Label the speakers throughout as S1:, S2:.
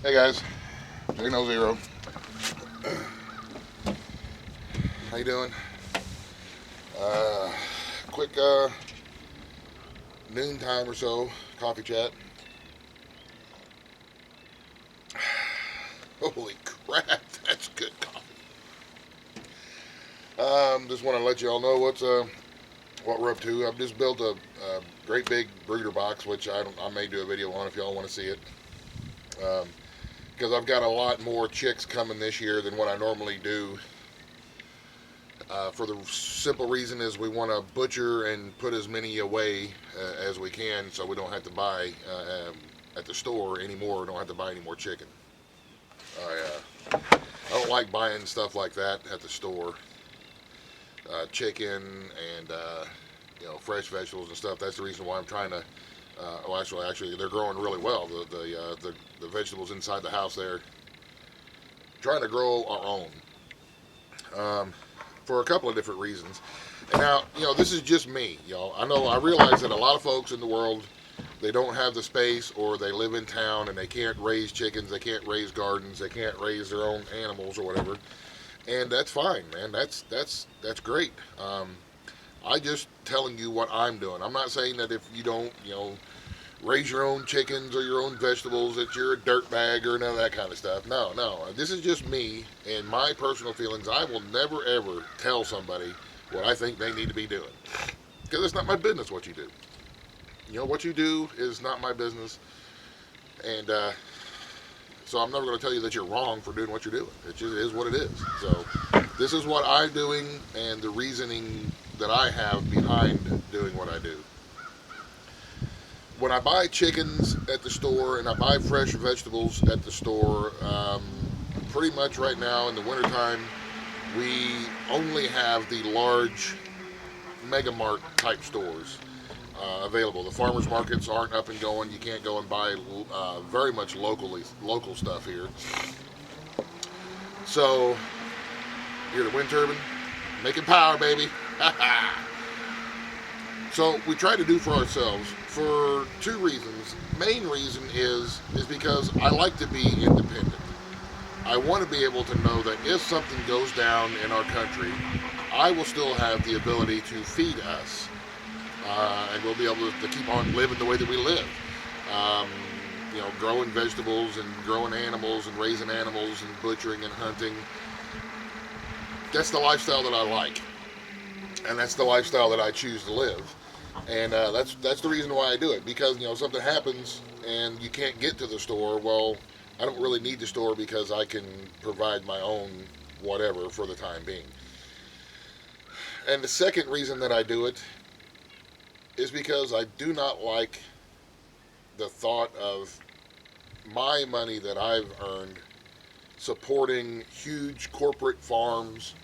S1: Hey guys, J0. How you doing? Uh, quick noontime or so coffee chat. Holy crap, that's good coffee. Just want to let you all know what we're up to. I've just built a great big breeder box, which I may do a video on if y'all want to see it. Because I've got a lot more chicks coming this year than what I normally do. For the simple reason is we want to butcher and put as many away as we can, so we don't have to buy at the store anymore. Don't have to buy any more chicken. I don't like buying stuff like that at the store. Chicken and fresh vegetables and stuff. That's the reason why I'm trying to. Actually, they're growing really well. The vegetables inside the house there. Trying to grow our own. For a couple of different reasons. And now, this is just me, y'all. I realize that a lot of folks in the world, they don't have the space, or they live in town and they can't raise chickens, they can't raise gardens, they can't raise their own animals or whatever. And that's fine, man. That's great. I just telling you what I'm doing. I'm not saying that if you don't, raise your own chickens or your own vegetables, that you're a dirtbag or none of that kind of stuff. No. This is just me and my personal feelings. I will never, ever tell somebody what I think they need to be doing. Because it's not my business what you do. What you do is not my business. And so I'm never going to tell you that you're wrong for doing what you're doing. It just is what it is. So this is what I'm doing and the reasoning that I have behind doing what I do. When I buy chickens at the store and I buy fresh vegetables at the store, pretty much right now in the wintertime, we only have the large Mega Mart type stores available. The farmers markets aren't up and going. You can't go and buy very much local stuff here. So, hear the wind turbine? Making power, baby. So we try to do for ourselves for two reasons. Main reason is because I like to be independent. I want to be able to know that if something goes down in our country, I will still have the ability to feed us. And we'll be able to keep on living the way that we live. Growing vegetables and growing animals and raising animals and butchering and hunting. That's the lifestyle that I like. And that's the lifestyle that I choose to live. And that's the reason why I do it. Because, something happens and you can't get to the store. Well, I don't really need the store because I can provide my own whatever for the time being. And the second reason that I do it is because I do not like the thought of my money that I've earned supporting huge corporate farms,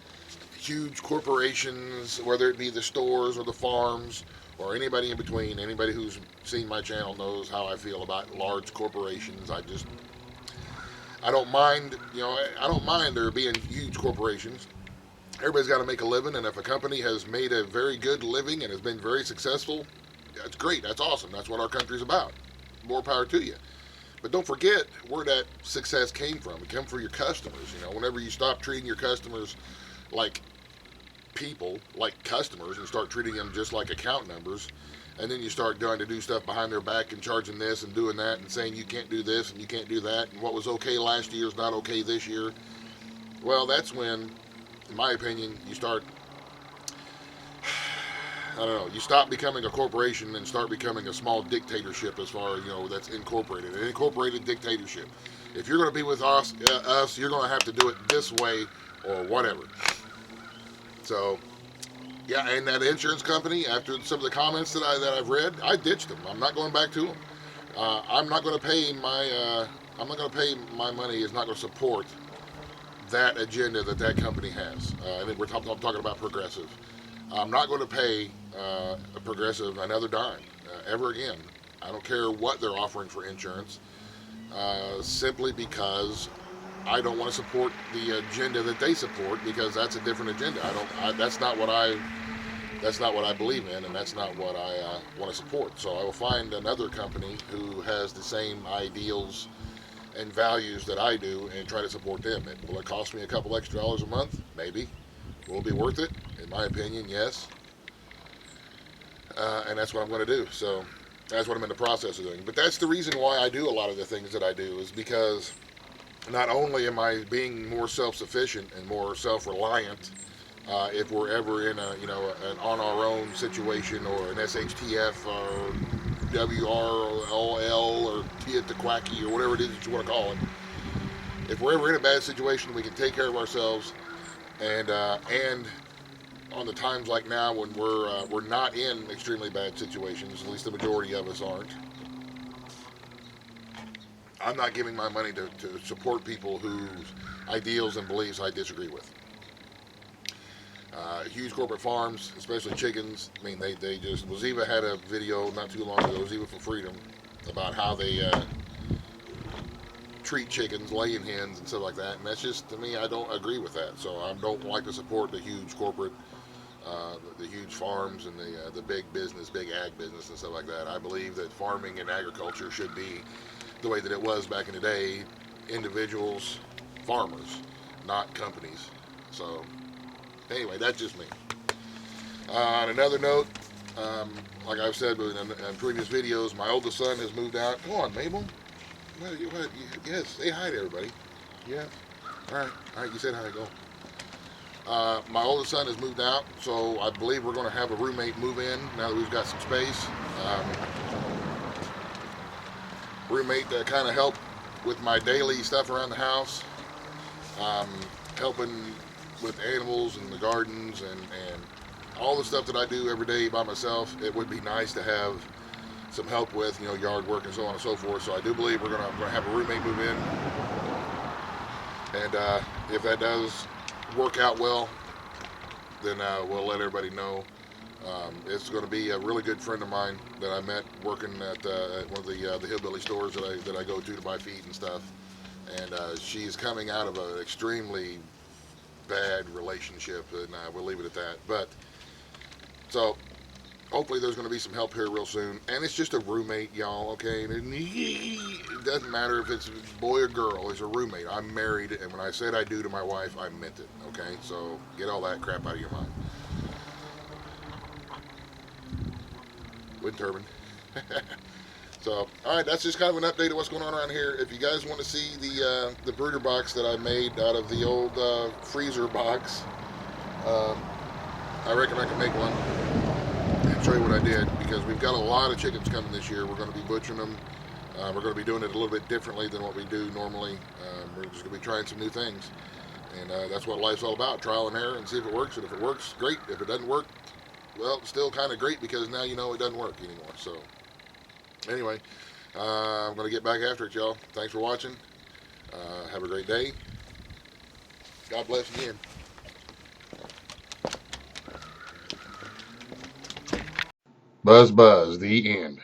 S1: huge corporations, whether it be the stores or the farms or anybody in between. Anybody who's seen my channel knows how I feel about large corporations. I don't mind, I don't mind there being huge corporations. Everybody's got to make a living, and if a company has made a very good living and has been very successful, that's great. That's awesome. That's what our country's about. More power to you. But don't forget where that success came from. It came from your customers. Whenever you stop treating your customers like people, like customers, and start treating them just like account numbers, and then you start trying to do stuff behind their back and charging this and doing that and saying you can't do this and you can't do that, and what was okay last year is not okay this year, well, that's when, in my opinion, you start, you stop becoming a corporation and start becoming a small dictatorship as far as, that's incorporated. An incorporated dictatorship. If you're going to be with us, you're going to have to do it this way or whatever. So, yeah, and that insurance company, after some of the comments that I've read, I ditched them. I'm not going back to them. I'm not going to pay my money is not going to support that agenda that company has. I think I'm talking about Progressive. I'm not going to pay Progressive another dime ever again. I don't care what they're offering for insurance, simply because I don't want to support the agenda that they support, because that's a different agenda. That's not what I believe in, and that's not what I want to support. So I will find another company who has the same ideals and values that I do and try to support them. Will it cost me a couple extra dollars a month? Maybe. Will it be worth it? In my opinion, yes. And that's what I'm going to do. So that's what I'm in the process of doing. But that's the reason why I do a lot of the things that I do, is because not only am I being more self-sufficient and more self-reliant, if we're ever in a an on our own situation, or an SHTF or WROL or Tiataquaki or whatever it is that you want to call it. If we're ever in a bad situation, we can take care of ourselves, and on the times like now when we're not in extremely bad situations, at least the majority of us aren't. I'm not giving my money to support people whose ideals and beliefs I disagree with. Huge corporate farms, especially chickens. I mean, they just. Well, Ziva had a video not too long ago, Ziva for Freedom, about how they treat chickens, laying hens, and stuff like that. And that's just, to me, I don't agree with that. So I don't like to support the huge corporate, the huge farms and the big business, big ag business and stuff like that. I believe that farming and agriculture should be the way that it was back in the day: individuals, farmers, not companies. So anyway, that's just me. On another note, like I've said in previous videos, my oldest son has moved out. Come on, Mabel. Yes, say hi to everybody. Yeah. All right. You said hi. Go. My oldest son has moved out, so I believe we're going to have a roommate move in now that we've got some space. Roommate that kind of help with my daily stuff around the house, helping with animals and the gardens and all the stuff that I do every day by myself. It would be nice to have some help with, yard work and so on and so forth. So I do believe we're gonna have a roommate move in, and if that does work out well, then we'll let everybody know. It's going to be a really good friend of mine that I met working at one of the hillbilly stores that I go to buy feed and stuff, and she's coming out of an extremely bad relationship, and we'll leave it at that. But so hopefully there's going to be some help here real soon, and it's just a roommate, y'all. Okay, it doesn't matter if it's a boy or girl. It's a roommate. I'm married, and when I said I do to my wife, I meant it. Okay, so get all that crap out of your mind. Wind turbine. So, all right, that's just kind of an update of what's going on around here. If you guys want to see the brooder box that I made out of the old freezer box, I reckon I can make one and show you what I did, because we've got a lot of chickens coming this year. We're going to be butchering them. We're going to be doing it a little bit differently than what we do normally. We're just going to be trying some new things, and that's what life's all about: trial and error, and see if it works. And if it works, great. If it doesn't work, well, it's still kind of great, because now you know it doesn't work anymore. So anyway, I'm going to get back after it, y'all. Thanks for watching. Have a great day. God bless again. Buzz, buzz, the end.